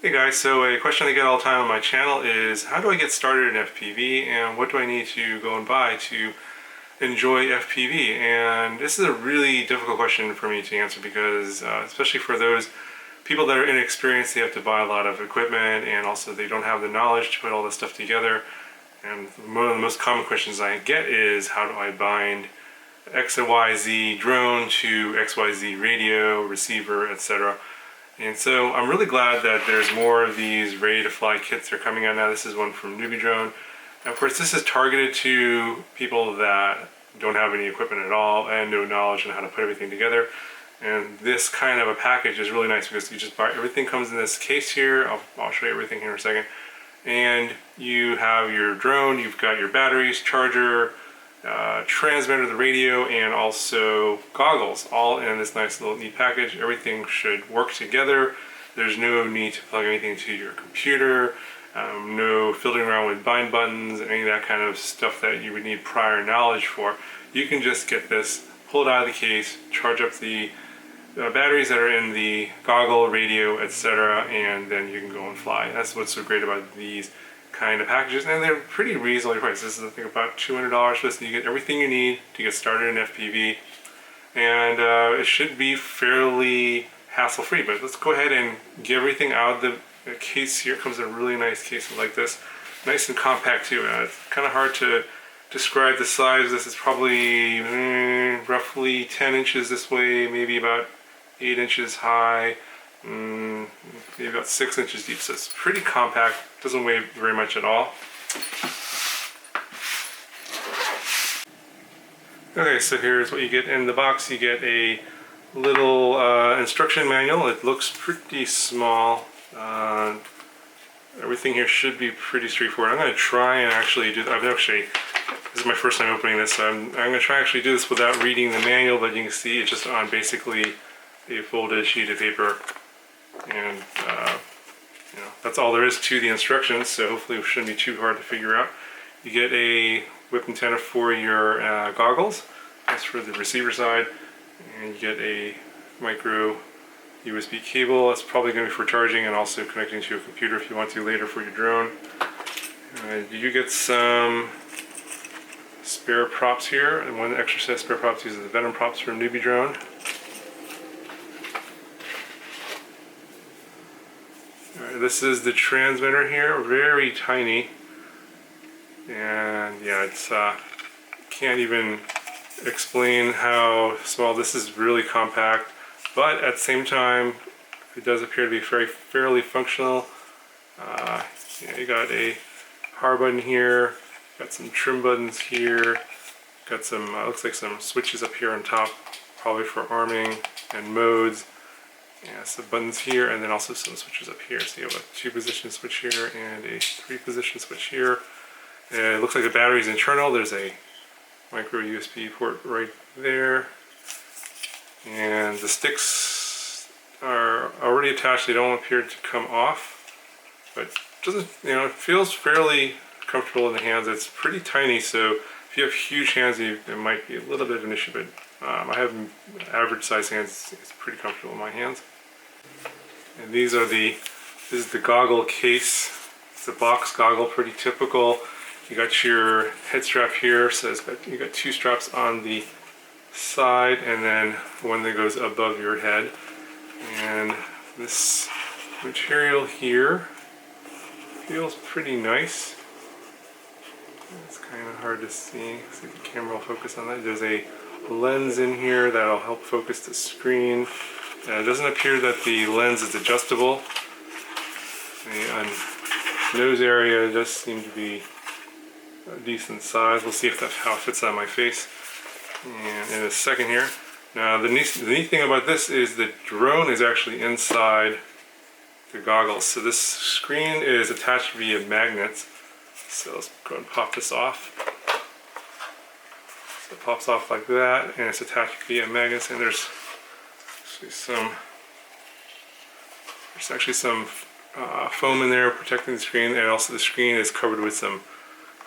Hey guys, so a question I get all the time on my channel is how do I get started in FPV and what do I need to go and buy to enjoy FPV? And this is a really difficult question for me to answer because especially for those people that are inexperienced, they have to buy a lot of equipment and also they don't have the knowledge to put all this stuff together. And one of the most common questions I get is how do I bind XYZ drone to XYZ radio, receiver, etc. And so I'm really glad that there's more of these ready-to-fly kits that are coming out now. This is one from NewBeeDrone. And of course, this is targeted to people that don't have any equipment at all and no knowledge on how to put everything together. And this kind of a package is really nice because you just buy everything comes in this case here. I'll show you everything here in a second. And you have your drone, you've got your batteries, charger, transmitter, the radio, and also goggles, all in this nice little neat package. Everything should work together. There's no need to plug anything to your computer, no fiddling around with bind buttons, any of that kind of stuff that you would need prior knowledge for. You can just get this, pull it out of the case, charge up the batteries that are in the goggle, radio, etc., and then you can go and fly. That's what's so great about these kind of packages, and they're pretty reasonably priced. This is I think about $200 for this, and you get everything you need to get started in FPV, and it should be fairly hassle-free. But let's go ahead and get everything out of the case here. It comes in a really nice case like this, nice and compact too. It's kind of hard to describe the size. This is probably roughly 10 inches this way, maybe about 8 inches high, maybe about 6 inches deep, so it's pretty compact, doesn't weigh very much at all. Okay, so here's what you get in the box. You get a little instruction manual. It looks pretty small. Everything here should be pretty straightforward. I'm going to try and actually do, this is my first time opening this, so I'm going to try and actually do this without reading the manual, but you can see it's just on basically a folded sheet of paper, and you know, that's all there is to the instructions, so hopefully it shouldn't be too hard to figure out. You get a whip antenna for your goggles, that's for the receiver side, and you get a micro USB cable. That's probably going to be for charging and also connecting to your computer if you want to later for your drone. You get some spare props here, and one extra set of spare props uses the Venom props from NewBeeDrone. This is the transmitter here, very tiny, and yeah, it's can't even explain how small. This is really compact, but at the same time it does appear to be fairly functional. Yeah, you got a power button here, got some trim buttons here, got some looks like some switches up here on top, probably for arming and modes. Yeah, some buttons here, and then also some switches up here. So you have a 2-position switch here and a 3-position switch here. And it looks like the battery is internal. There's a micro USB port right there. And the sticks are already attached. They don't appear to come off, but doesn't, you know, it feels fairly comfortable in the hands. It's pretty tiny, so if you have huge hands, it might be a little bit of an issue, but I have average size hands. It's pretty comfortable in my hands. And this is the goggle case. It's a box goggle, pretty typical. You got your head strap here, so you got 2 straps on the side and then one that goes above your head. And this material here feels pretty nice. It's kind of hard to see. See if the camera will focus on that. There's a lens in here that'll help focus the screen. It doesn't appear that the lens is adjustable. The nose area does seem to be a decent size. We'll see how it fits on my face and in a second here. Now the neat thing about this is the drone is actually inside the goggles. So this screen is attached via magnets. So let's go and pop this off. So it pops off like that, and it's attached via magnets, and there's actually some foam in there protecting the screen, and also the screen is covered with some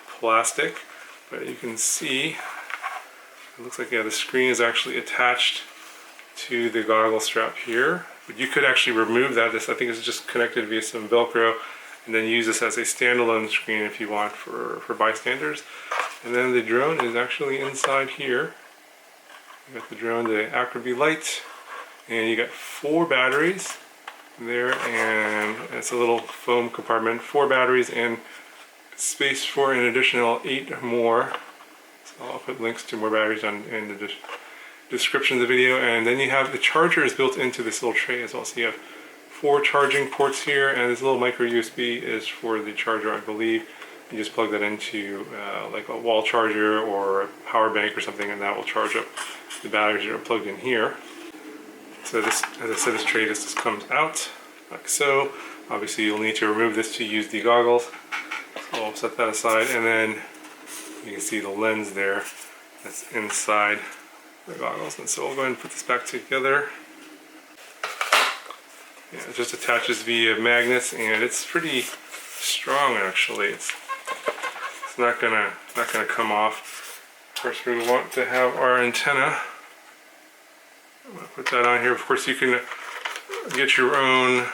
plastic. But you can see, it looks like, yeah, the screen is actually attached to the goggle strap here. But you could actually remove that. This, I think, is just connected via some Velcro, and then use this as a standalone screen if you want for bystanders. And then the drone is actually inside here. You got the drone, the Acrobee Lite, and you got 4 batteries there, and it's a little foam compartment, 4 batteries, and space for an additional 8 more. So I'll put links to more batteries in the description of the video. And then you have the charger is built into this little tray as well. So you have 4 charging ports here, and this little micro USB is for the charger, I believe. You just plug that into like a wall charger or a power bank or something, and that will charge up the batteries that are plugged in here. So this, as I said, this tray just comes out like so. Obviously you'll need to remove this to use the goggles. So I'll set that aside, and then you can see the lens there that's inside the goggles. And so we'll go ahead and put this back together. Yeah, it just attaches via magnets, and it's pretty strong actually. It's not gonna come off. Of course, we want to have our antenna. I'm gonna put that on here. Of course, you can get your own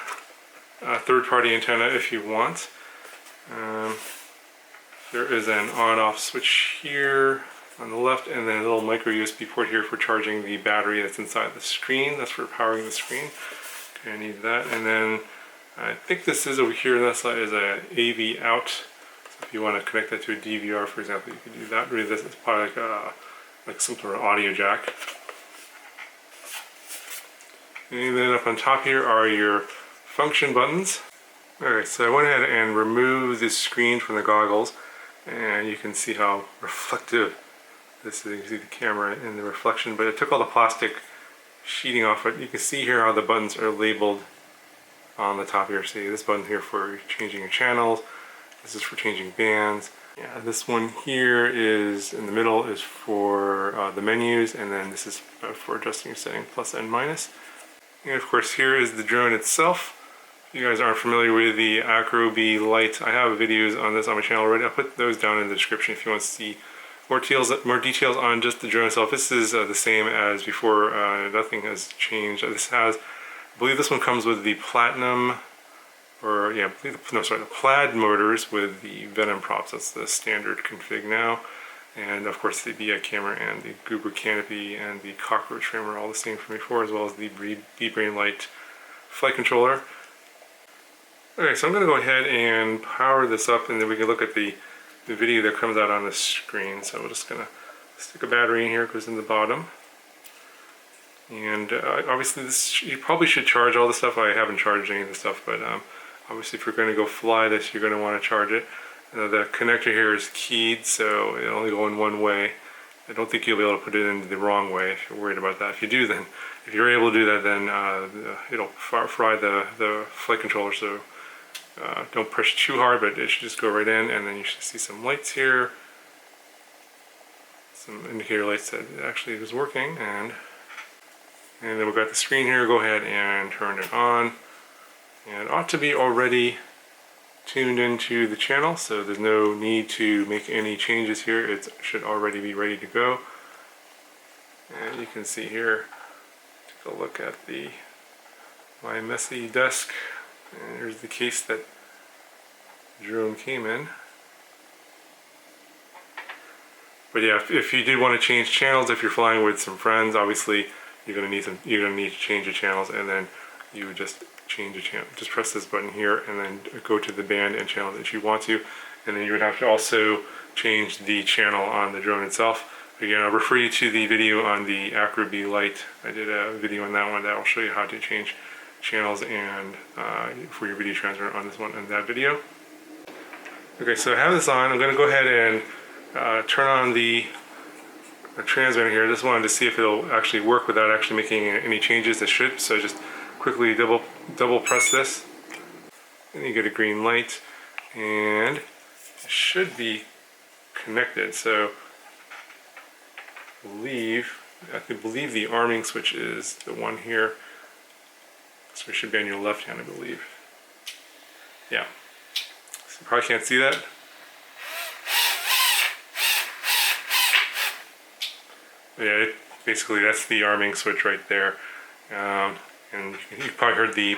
third-party antenna if you want. There is an on-off switch here on the left, and then a little micro USB port here for charging the battery that's inside the screen. That's for powering the screen. Okay, I need that. And then I think this is over here on that side is a AV out. So if you want to connect that to a DVR, for example, you can do that. Really, this is probably like some sort of audio jack. And then up on top here are your function buttons. Alright, so I went ahead and removed this screen from the goggles, and you can see how reflective this is. You can see the camera in the reflection, but it took all the plastic sheeting off it. You can see here how the buttons are labeled on the top here. See this button here for changing your channels. This is for changing bands. Yeah, this one here is in the middle is for the menus, and then this is for adjusting your setting plus and minus. And of course here is the drone itself. If you guys aren't familiar with the Acrobee Lite, I have videos on this on my channel already. I'll put those down in the description if you want to see more details on just the drone itself. This is the same as before. Nothing has changed. This has, I believe this one comes with the platinum, or yeah, the plaid motors with the Venom props. That's the standard config now. And of course the BI camera and the Goober canopy and the cockroach frame are all the same from before, as well as the BeeDrone Lite flight controller. Okay, so I'm going to go ahead and power this up, and then we can look at the video that comes out on the screen. So we're just going to stick a battery in here, it goes in the bottom. And obviously this, you probably should charge all the stuff. I haven't charged any of the stuff, but obviously if you're going to go fly this, you're going to want to charge it. The connector here is keyed, so it'll only go in one way. I don't think you'll be able to put it in the wrong way if you're worried about that. If you do, then, if you're able to do that, then it'll fry the flight controller, so don't push too hard, but it should just go right in, and then you should see some lights here. Some indicator lights that it actually is working, and then we've got the screen here. Go ahead and turn it on. And it ought to be already tuned into the channel, so there's no need to make any changes here. It should already be ready to go. And you can see here, take a look at my messy desk, and here's the case that the drone came in. But yeah, if you did want to change channels, if you're flying with some friends, obviously you're gonna need to change the channels, and then you would just change the channel. Just press this button here and then go to the band and channel that you want to, and then you would have to also change the channel on the drone itself. Again, I'll refer you to the video on the Acrobee Lite. I did a video on that one that will show you how to change channels and for your video transmitter on this one and that video. Okay, so I have this on. I'm going to go ahead and turn on the transmitter here. I just wanted to see if it'll actually work without actually making any changes. It should. So just quickly double press this, and you get a green light, and it should be connected. So I believe the arming switch is the one here, so it should be on your left hand, I believe. Yeah, so you probably can't see that. But yeah, basically that's the arming switch right there. And you probably heard the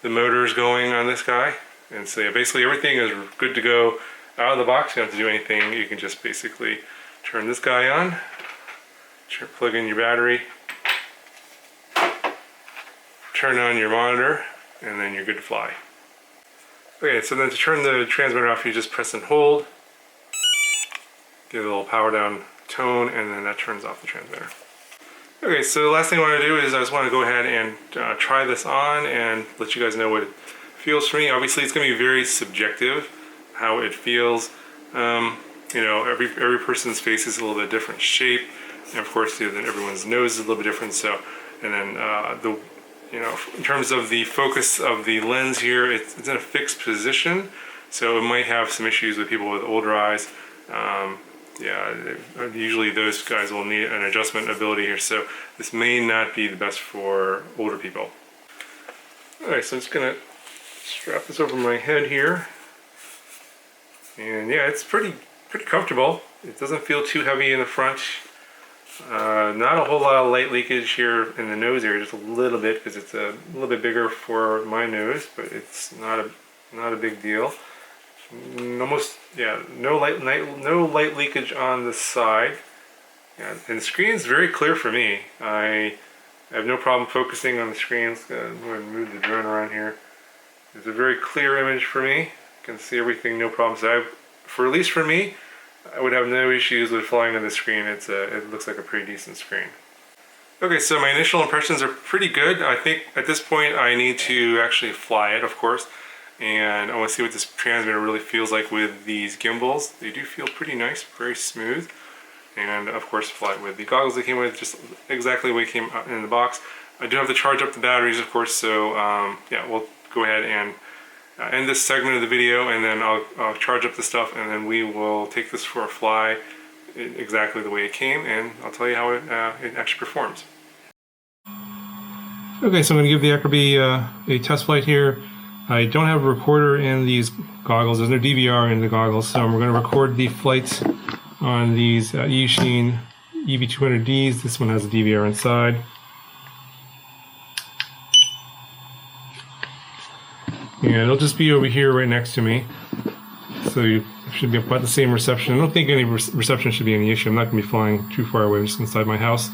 motors going on this guy. And so yeah, basically everything is good to go out of the box. You don't have to do anything. You can just basically turn this guy on, plug in your battery, turn on your monitor, and then you're good to fly. Okay, so then to turn the transmitter off, you just press and hold, give it a little power down tone, and then that turns off the transmitter. Okay, so the last thing I want to do is I just want to go ahead and try this on and let you guys know what it feels for me. Obviously, it's going to be very subjective how it feels. You know, every person's face is a little bit different shape, and of course, then everyone's nose is a little bit different. So, and then you know, in terms of the focus of the lens here, it's in a fixed position, so it might have some issues with people with older eyes. Yeah, usually those guys will need an adjustment ability here, so this may not be the best for older people. Alright, so I'm just going to strap this over my head here. And yeah, it's pretty comfortable. It doesn't feel too heavy in the front. Not a whole lot of light leakage here in the nose area, just a little bit because it's a little bit bigger for my nose, but it's not a big deal. Almost, yeah, no light leakage on the side. Yeah, and the screen's very clear for me. I have no problem focusing on the screen. I'm going to move the drone around here. It's a very clear image for me. You can see everything, no problem. So at least for me, I would have no issues with flying on the screen. It looks like a pretty decent screen. Okay, so my initial impressions are pretty good. I think at this point I need to actually fly it, of course. And I want to see what this transmitter really feels like with these gimbals. They do feel pretty nice, very smooth. And of course fly it with the goggles they came with, just exactly the way it came out in the box. I do have to charge up the batteries, of course, so yeah, we'll go ahead and end this segment of the video, and then I'll charge up the stuff, and then we will take this for a fly exactly the way it came, and I'll tell you how it actually performs. Okay, so I'm going to give the Acrobee a test flight here. I don't have a recorder in these goggles. There's no DVR in the goggles, so we're going to record the flights on these Eugene EV200Ds. This one has a DVR inside. And it'll just be over here right next to me. So you should be about the same reception. I don't think any reception should be any issue. I'm not going to be flying too far away. I'm just inside my house.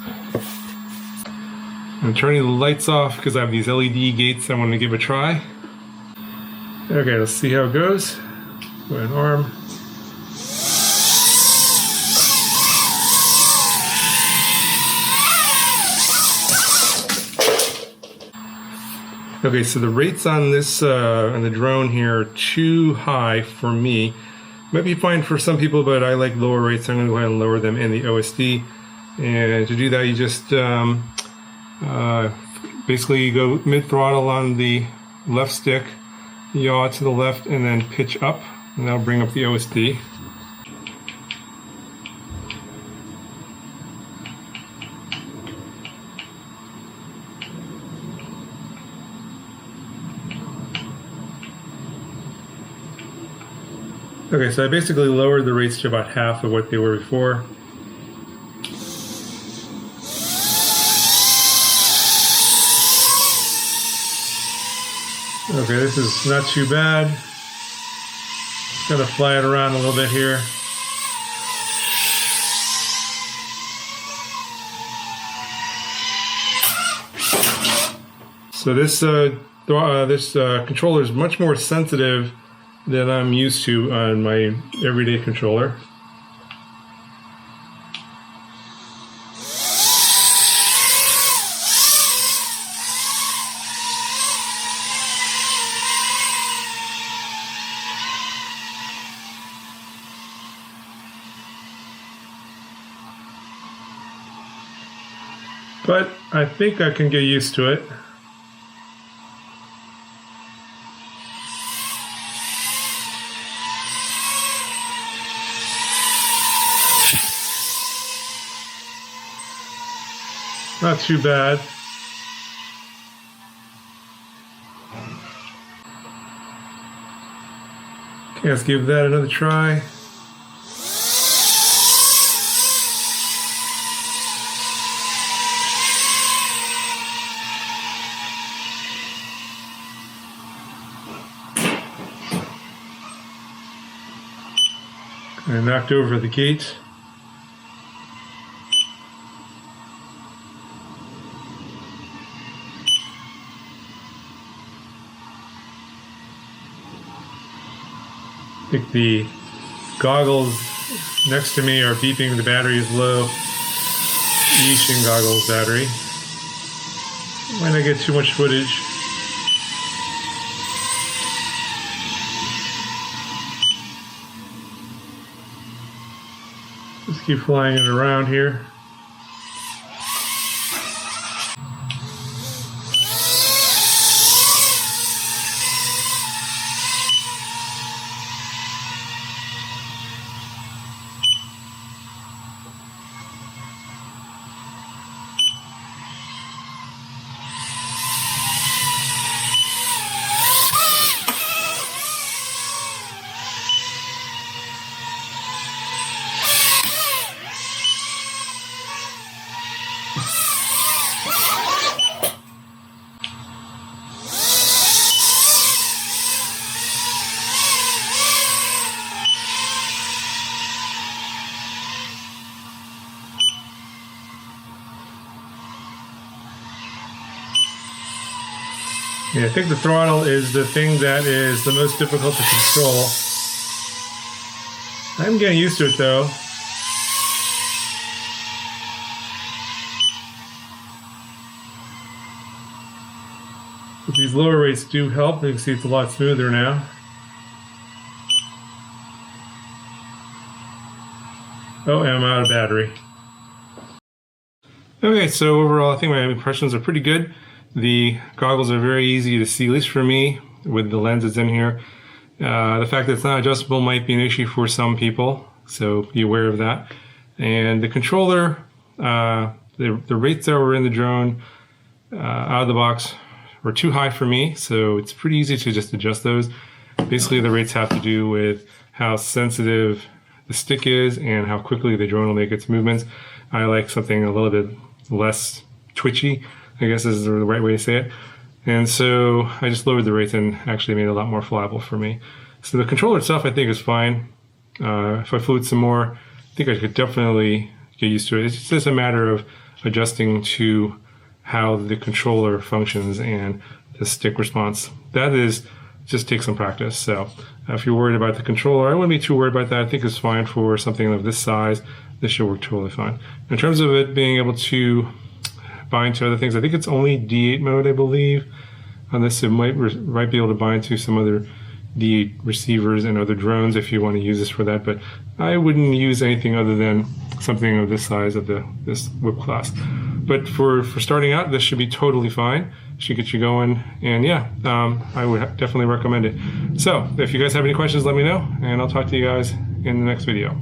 I'm turning the lights off because I have these LED gates I want to give a try. Okay, let's see how it goes. Go ahead and arm. Okay, so the rates on this on the drone here are too high for me. Might be fine for some people, but I like lower rates. I'm going to go ahead and lower them in the OSD. And to do that, you just basically go mid-throttle on the left stick, yaw to the left, and then pitch up, and that'll bring up the OSD. Okay, so I basically lowered the rates to about half of what they were before. Okay, this is not too bad. Just gotta fly it around a little bit here. So this controller is much more sensitive than I'm used to on my everyday controller. But I think I can get used to it. Not too bad. Okay, let's give that another try. I knocked over the gate. I think the goggles next to me are beeping, the battery is low. Yixing goggles battery. Might not get too much footage. Just keep flying it around here. Yeah, I think the throttle is the thing that is the most difficult to control. I'm getting used to it though. But these lower rates do help. You can see it's a lot smoother now. Oh, and I'm out of battery. Okay, so overall I think my impressions are pretty good. The goggles are very easy to see, at least for me, with the lenses in here. The fact that it's not adjustable might be an issue for some people, so be aware of that. And the controller, the rates that were in the drone out of the box were too high for me, so it's pretty easy to just adjust those. Basically, the rates have to do with how sensitive the stick is and how quickly the drone will make its movements. I like something a little bit less twitchy, I guess is the right way to say it. And so I just lowered the rates and actually made it a lot more flyable for me. So the controller itself I think is fine. If I flew it some more, I think I could definitely get used to it. It's just a matter of adjusting to how the controller functions and the stick response. That is, just take some practice. So if you're worried about the controller, I wouldn't be too worried about that. I think it's fine for something of this size. This should work totally fine. In terms of it being able to bind to other things, I think it's only D8 mode, I believe. On this, it might be able to bind to some other D8 receivers and other drones if you want to use this for that, but I wouldn't use anything other than something of this size of this whip class. But for starting out, this should be totally fine. Should get you going, and yeah, I would definitely recommend it. So if you guys have any questions, let me know, and I'll talk to you guys in the next video.